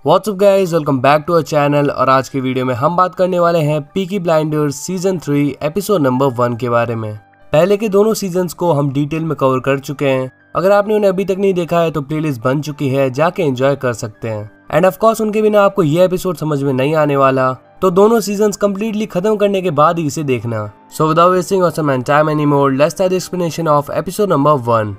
WhatsApp guys, welcome back to our channel. और आज की वीडियो में हम बात करने वाले हैं Peaky blinders season 3 episode number 1 के बारे में। पहले के दोनों सीजन्स को हम डिटेल में कवर कर चुके हैं। अगर आपने उन्हें अभी तक नहीं देखा है तो प्लेलिस्ट बन चुकी है, जाके एंजॉय कर सकते हैं। एंड ऑफ कोर्स उनके बिना आपको ये एपिसोड समझ में नहीं आने वाला, तो दोनों सीजन्स कंप्लीटली खत्म करने के बाद ही इसे देखना। So without wasting awesome time anymore, let's start the explanation of episode number 1।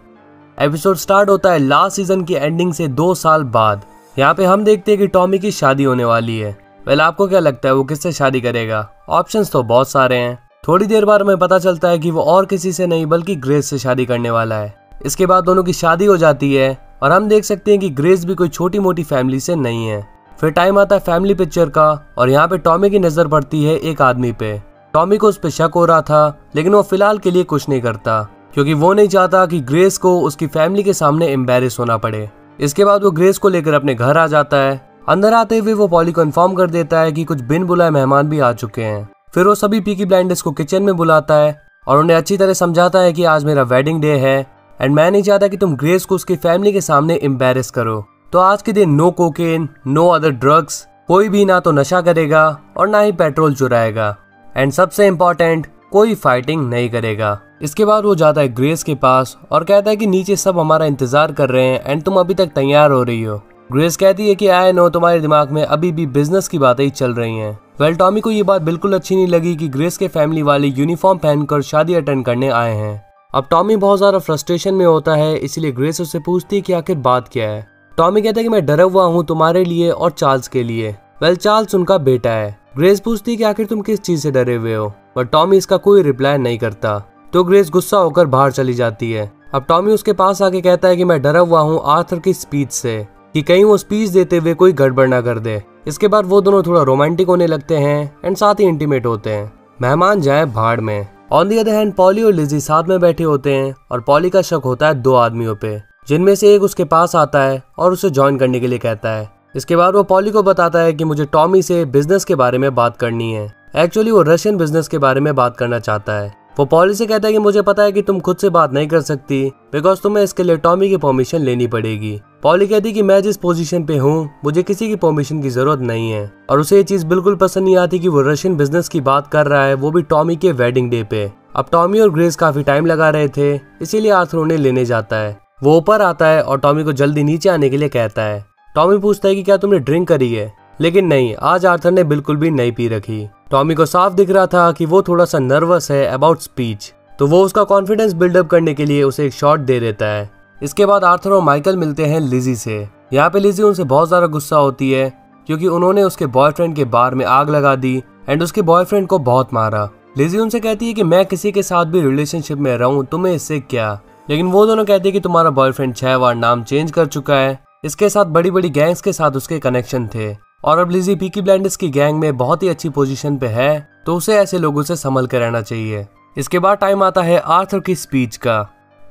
Episode start होता है लास्ट सीजन की एंडिंग से 2 साल बाद। यहाँ पे हम देखते हैं कि टॉमी की शादी होने वाली है। वेल, आपको क्या लगता है वो किससे शादी करेगा? ऑप्शंस तो बहुत सारे हैं। थोड़ी देर बाद हमें पता चलता है कि वो और किसी से नहीं बल्कि ग्रेस से शादी करने वाला है। इसके बाद दोनों की शादी हो जाती है और हम देख सकते हैं कि ग्रेस भी कोई छोटी मोटी फैमिली से नहीं है। फिर टाइम आता है फैमिली पिक्चर का और यहाँ पे टॉमी की नजर पड़ती है एक आदमी पे। टॉमी को उस पर शक हो रहा था, लेकिन वो फिलहाल के लिए कुछ नहीं करता क्योंकि वो नहीं चाहता कि ग्रेस को उसकी फैमिली के सामने एम्बैरेस होना पड़े। इसके बाद वो ग्रेस को लेकर अपने घर आ जाता है। अंदर आते हुए वो पॉली को इन्फॉर्म कर देता है कि कुछ बिन बुलाए मेहमान भी आ चुके हैं। फिर वो सभी पीकी ब्लाइंडर्स को किचन में बुलाता है और उन्हें अच्छी तरह समझाता है कि आज मेरा वेडिंग डे है एंड मैं नहीं चाहता कि तुम ग्रेस को उसकी फैमिली के सामने एम्बैरेस करो। तो आज के दिन no cocaine, no other drugs, कोई भी ना तो नशा करेगा और ना ही पेट्रोल चुराएगा। एंड सबसे इम्पोर्टेंट, कोई फाइटिंग नहीं करेगा। इसके बाद वो जाता है ग्रेस के पास और कहता है कि नीचे सब हमारा इंतजार कर रहे हैं एंड तुम अभी तक तैयार हो रही हो। ग्रेस कहती है कि आई नो तुम्हारे दिमाग में अभी भी बिजनेस की बातें ही चल रही हैं। वेल, टॉमी को ये बात बिल्कुल अच्छी नहीं लगी कि ग्रेस के फैमिली वाले यूनिफॉर्म पहनकर शादी अटेंड करने आए हैं। अब टॉमी बहुत ज्यादा फ्रस्ट्रेशन में होता है, इसलिए ग्रेस उससे पूछती है कि आखिर बात क्या है। टॉमी कहता है कि मैं डरा हुआ हूँ तुम्हारे लिए और चार्ल्स के लिए। वेल, चार्ल्स उनका बेटा है। ग्रेस पूछती है कि आखिर तुम किस चीज से डरे हुए हो, बट टॉमी इसका कोई रिप्लाई नहीं करता। तो ग्रेस गुस्सा होकर बाहर चली जाती है। अब टॉमी उसके पास आके कहता है कि मैं डरा हुआ हूँ आर्थर की स्पीच से, कि कहीं वो स्पीच देते हुए कोई गड़बड़ ना कर दे। इसके बाद वो दोनों थोड़ा रोमांटिक होने लगते हैं एंड साथ ही इंटीमेट होते हैं। मेहमान जाए भाड़ में। On the other hand poly और लिजी साथ में बैठे होते हैं और पॉली का शक होता है 2 आदमियों पे, जिनमें से एक उसके पास आता है और उसे ज्वाइन करने के लिए कहता है। इसके बाद वो पॉली को बताता है कि मुझे टॉमी से बिजनेस के बारे में बात करनी है। एक्चुअली वो रशियन बिजनेस के बारे में बात करना चाहता है। वो पॉली से कहता है कि मुझे पता है कि तुम खुद से बात नहीं कर सकती बिकॉज तुम्हें इसके लिए टॉमी की परमिशन लेनी पड़ेगी। पॉली कहती कि मैं जिस पोजीशन पे हूँ मुझे किसी की परमिशन की जरूरत नहीं है और उसे ये चीज बिल्कुल पसंद नहीं आती कि वो रशियन बिजनेस की बात कर रहा है, वो भी टॉमी के वेडिंग डे पे। अब टॉमी और ग्रेस काफी टाइम लगा रहे थे, इसीलिए आर्थर उन्हें लेने जाता है। वो ऊपर आता है और टॉमी को जल्दी नीचे आने के लिए कहता है। टॉमी पूछता है कि क्या तुमने ड्रिंक करी है, लेकिन नहीं, आज आर्थर ने बिल्कुल भी नहीं पी रखी। टॉमी को साफ दिख रहा था कि वो थोड़ा सा नर्वस है अबाउट स्पीच, तो वो उसका कॉन्फिडेंस बिल्डअप करने के लिए उसे एक शॉट दे देता है। इसके बाद आर्थर और माइकल मिलते हैं लिजी से। यहाँ पे लिजी उनसे बहुत ज्यादा गुस्सा होती है क्योंकि उन्होंने उसके बॉयफ्रेंड के बार में आग लगा दी एंड उसके बॉयफ्रेंड को बहुत मारा। लिजी उनसे कहती है कि मैं किसी के साथ भी रिलेशनशिप में रहूं, तुम्हें इससे क्या। लेकिन वो दोनों कहते हैं कि तुम्हारा बॉयफ्रेंड 6 बार नाम चेंज कर चुका है, इसके साथ बड़ी बड़ी गैंग्स के साथ उसके कनेक्शन थे और अब लिजी पीकी ब्लाइंडर्स की गैंग में बहुत ही अच्छी पोजीशन पे है, तो उसे ऐसे लोगों से संभल कर रहना चाहिए। इसके बाद टाइम आता है आर्थर की स्पीच का।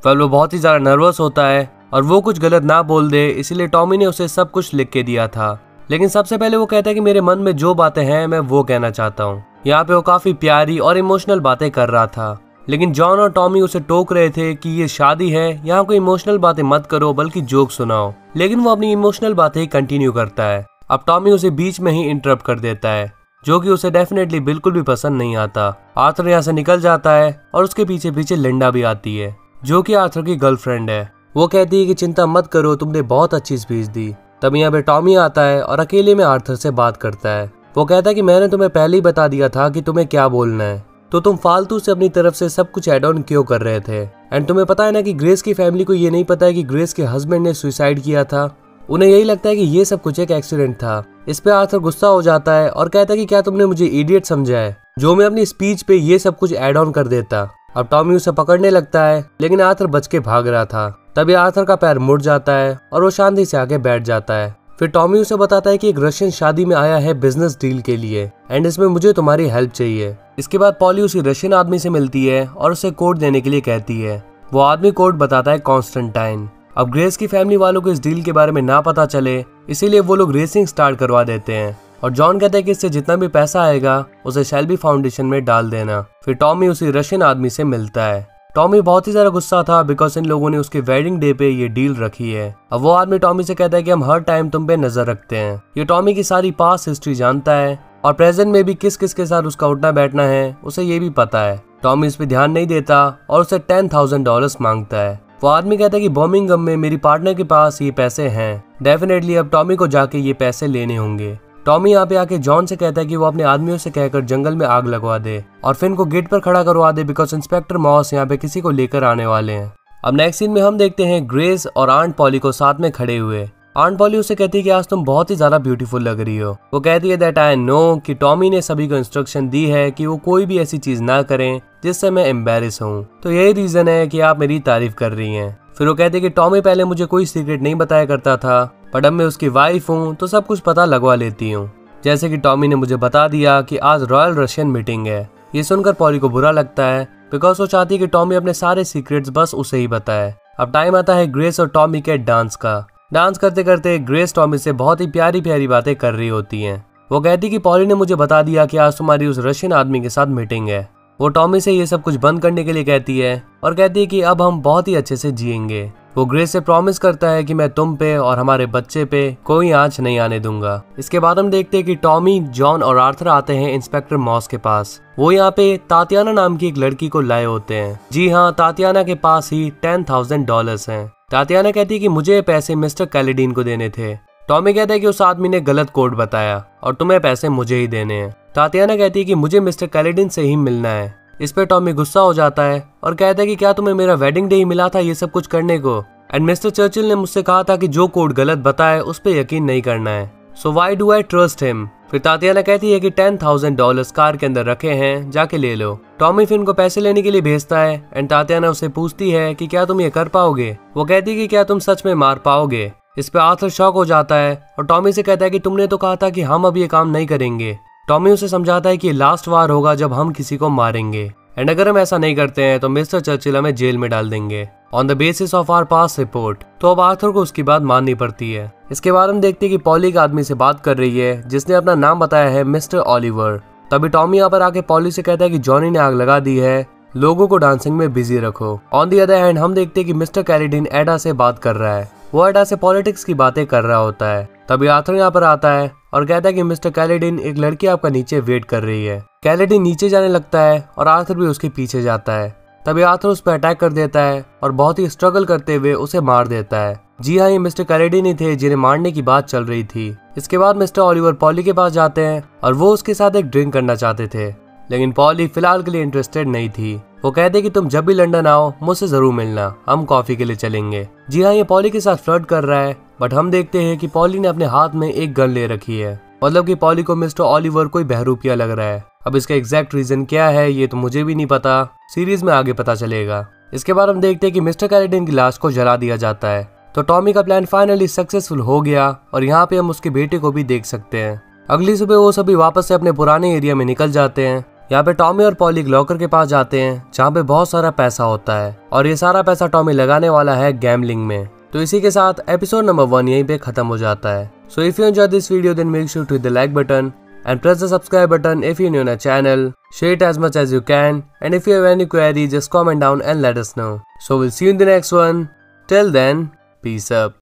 वेल, वो बहुत ही ज्यादा नर्वस होता है और वो कुछ गलत ना बोल दे, इसलिए टॉमी ने उसे सब कुछ लिख के दिया था। लेकिन सबसे पहले वो कहता है कि मेरे मन में जो बातें हैं मैं वो कहना चाहता हूँ। यहाँ पे वो काफी प्यारी और इमोशनल बातें कर रहा था, लेकिन जॉन और टॉमी उसे टोक रहे थे कि ये शादी है, यहाँ कोई इमोशनल बातें मत करो बल्कि जोक सुनाओ। लेकिन वो अपनी इमोशनल बातें ही कंटिन्यू करता है। अब टॉमी उसे बीच में ही इंटरप्ट कर देता है, जो कि उसे डेफिनेटली बिल्कुल भी पसंद नहीं आता। आर्थर यहाँ से निकल जाता है और उसके पीछे पीछे लिंडा भी आती है, जो कि आर्थर की गर्लफ्रेंड है। वो कहती है कि चिंता मत करो, तुमने बहुत अच्छी स्पीच दी। तब यहाँ पे टॉमी आता है और अकेले में आर्थर से बात करता है। वो कहता है कि मैंने तुम्हें पहले ही बता दिया था कि तुम्हें क्या बोलना है, तो तुम फालतू से अपनी तरफ से सब कुछ एड ऑन क्यों कर रहे थे। एंड तुम्हें पता है ना कि ग्रेस की फैमिली को ये नहीं पता है कि ग्रेस के हस्बैंड ने सुसाइड किया था। उन्हें यही लगता है कि ये सब कुछ एक एक्सीडेंट था। इस पे आर्थर गुस्सा हो जाता है और कहता है कि क्या तुमने मुझे इडियट समझा है, जो मैं अपनी स्पीच पे ये सब कुछ एड ऑन कर देता। अब टॉमी उसे पकड़ने लगता है, लेकिन आर्थर बच के भाग रहा था। तभी आर्थर का पैर मुड़ जाता है और वो शांति से आके बैठ जाता है। फिर टॉमी उसे बताता है कि एक रशियन शादी में आया है बिजनेस डील के लिए एंड इसमें मुझे तुम्हारी हेल्प चाहिए। इसके बाद पॉली उसी रशियन आदमी से मिलती है और उसे कोड देने के लिए कहती है। वो आदमी कोड बताता है कॉन्स्टेंटाइन। अब ग्रेस की फैमिली वालों को इस डील के बारे में ना पता चले, इसीलिए वो लोग रेसिंग स्टार्ट करवा देते हैं और जॉन कहता है कि इससे जितना भी पैसा आएगा उसे शेल्बी फाउंडेशन में डाल देना। फिर टॉमी उसी रशियन आदमी से मिलता है। टॉमी बहुत ही ज्यादा गुस्सा था बिकॉज इन लोगों ने उसके वेडिंग डे पे ये डील रखी है। अब वो आदमी टॉमी से कहता है कि हम हर टाइम तुम पे नजर रखते हैं। ये टॉमी की सारी पास्ट हिस्ट्री जानता है और प्रेजेंट में भी किस किस के साथ उसका उठना बैठना है उसे ये भी पता है। टॉमी इस पे ध्यान नहीं देता और उसे $10,000 मांगता है। वो आदमी कहता है कि बर्मिंघम में मेरी पार्टनर के पास ये पैसे हैं, डेफिनेटली अब टॉमी को जाके ये पैसे लेने होंगे। टॉमी यहाँ पे आके जॉन से कहता है कि वो अपने आदमियों से कहकर जंगल में आग लगवा दे और फिन को गेट पर खड़ा करवा दे बिकॉज इंस्पेक्टर मॉस यहाँ पे किसी को लेकर आने वाले हैं। अब नेक्स्ट सीन में हम देखते हैं ग्रेस और आंट पॉली को साथ में खड़े हुए। आंट पॉली उसे कहती है कि आज तुम बहुत ही ज्यादा ब्यूटीफुल लग रही हो। वो कहती है दैट आई नो कि टॉमी ने सभी को इंस्ट्रक्शन दी है कि वो कोई भी ऐसी चीज ना करें जिससे मैं एम्बेरस हूँ, तो यही रीजन है कि आप मेरी तारीफ कर रही हैं। फिर वो कहती है कि टॉमी पहले मुझे कोई सीक्रेट नहीं बताया करता था, बट अब मैं उसकी वाइफ हूँ तो सब कुछ पता लगवा लेती हूँ। जैसे कि टॉमी ने मुझे बता दिया कि आज रॉयल रशियन मीटिंग है। ये सुनकर पॉली को बुरा लगता है बिकॉज वो चाहती है कि टॉमी अपने सारे सीक्रेट्स बस उसे ही बताए। अब टाइम आता है ग्रेस और टॉमी के डांस का। डांस करते करते ग्रेस टॉमी से बहुत ही प्यारी प्यारी बातें कर रही होती हैं। वो कहती कि पॉली ने मुझे बता दिया कि आज तुम्हारी उस रशियन आदमी के साथ मीटिंग है। वो टॉमी से ये सब कुछ बंद करने के लिए कहती है और कहती है कि अब हम बहुत ही अच्छे से जिएंगे। वो ग्रेस से प्रॉमिस करता है कि मैं तुम पे और हमारे बच्चे पे कोई आंच नहीं आने दूंगा। इसके बाद हम देखते हैं कि टॉमी, जॉन और आर्थर आते हैं इंस्पेक्टर मॉस के पास। वो यहाँ पे तातियाना नाम की एक लड़की को लाए होते हैं। जी हाँ, तातियाना के पास ही $10,000 हैं। तातियाना कहती है कि मुझे ये पैसे मिस्टर कैलेडीन को देने थे। टॉमी कहता है कि उस आदमी ने गलत कोड बताया और तुम्हें पैसे मुझे ही देने हैं। तातियाना कहती है कि मुझे मिस्टर कैलेडीन से ही मिलना है। इस पे टॉमी गुस्सा हो जाता है और कहता है कि क्या तुम्हें मेरा वेडिंग डे ही मिला था ये सब कुछ करने को? एंड मिस्टर चर्चिल ने मुझसे कहा था कि जो कोड गलत बताए उस पे यकीन नहीं करना है, so why do I trust him? फिर तातियाना कहती है कि $10,000 कार के अंदर रखे हैं, जाके ले लो। टॉमी फिन को पैसे लेने के लिए भेजता है एंड तातियाना उससे पूछती है कि क्या तुम ये कर पाओगे? वो कहती है कि क्या तुम सच में मार पाओगे? इस पे आर्थर शॉक हो जाता है और टॉमी से कहता है कि तुमने तो कहा था कि हम अब ये काम नहीं करेंगे। टॉमी उसे समझाता है कि लास्ट वार होगा जब हम किसी को मारेंगे एंड अगर हम ऐसा नहीं करते हैं तो मिस्टर चर्चिल हमें जेल में डाल देंगे on the basis of our past report. तो अब आर्थर को उसकी बात माननी पड़ती है। इसके बाद हम देखते हैं कि पॉली एक आदमी से बात कर रही है जिसने अपना नाम बताया है मिस्टर ऑलिवर। तभी टॉमी यहाँ पर आके पॉली से कहता है कि जॉनी ने आग लगा दी है, लोगों को डांसिंग में बिजी रखो। ऑन दी अदर हैंड हम देखते हैं कि मिस्टर कैलेडीन एडा से बात कर रहा है। वो एडा से पॉलिटिक्स की बातें कर रहा होता है। तभी आर्थर यहाँ पर आता है और कहता है कि मिस्टर कैलेडीन एक लड़की आपका नीचे वेट कर रही है। कैलेडीन नीचे जाने लगता है और आर्थर भी उसके पीछे जाता है। तभी आर्थर उस पर अटैक कर देता है और बहुत ही स्ट्रगल करते हुए उसे मार देता है। जी हाँ, ये मिस्टर कैलेडीन ही थे जिन्हें मारने की बात चल रही थी। इसके बाद मिस्टर ऑलिवर पॉली के पास जाते हैं और वो उसके साथ एक ड्रिंक करना चाहते थे, लेकिन पॉली फिलहाल के लिए इंटरेस्टेड नहीं थी। वो कहते कि तुम जब भी लंदन आओ मुझसे जरूर मिलना, हम कॉफी के लिए चलेंगे। जी हाँ, ये पॉली के साथ फ्लर्ट कर रहा है, बट हम देखते हैं कि पॉली ने अपने हाथ में एक गन ले रखी है। मतलब कि पॉली को मिस्टर ऑलिवर कोई बहरूपिया लग रहा है। अब इसका एग्जैक्ट रीजन क्या है ये तो मुझे भी नहीं पता, सीरीज में आगे पता चलेगा। इसके बाद हम देखते हैं कि मिस्टर कैलेडीन की लाश को जला दिया जाता है। तो टॉमी का प्लान फाइनली सक्सेसफुल हो गया और यहाँ पे हम उसके बेटे को भी देख सकते हैं। अगली सुबह वो सभी वापस से अपने पुराने एरिया में निकल जाते हैं। यहाँ पे टॉमी और पॉली एक लॉकर के पास जाते हैं जहाँ पे बहुत सारा पैसा होता है और ये सारा पैसा टॉमी लगाने वाला है गैम्बलिंग में। तो इसी के साथ एपिसोड नंबर 1 यहीं पे खत्म हो जाता है। So if you enjoy this video then make sure to hit the like button and press the subscribe button if you're new on our channel. Share it as much as you can, and if you have any query just comment down and let us know. So we'll see you in the next one. Till then, peace up.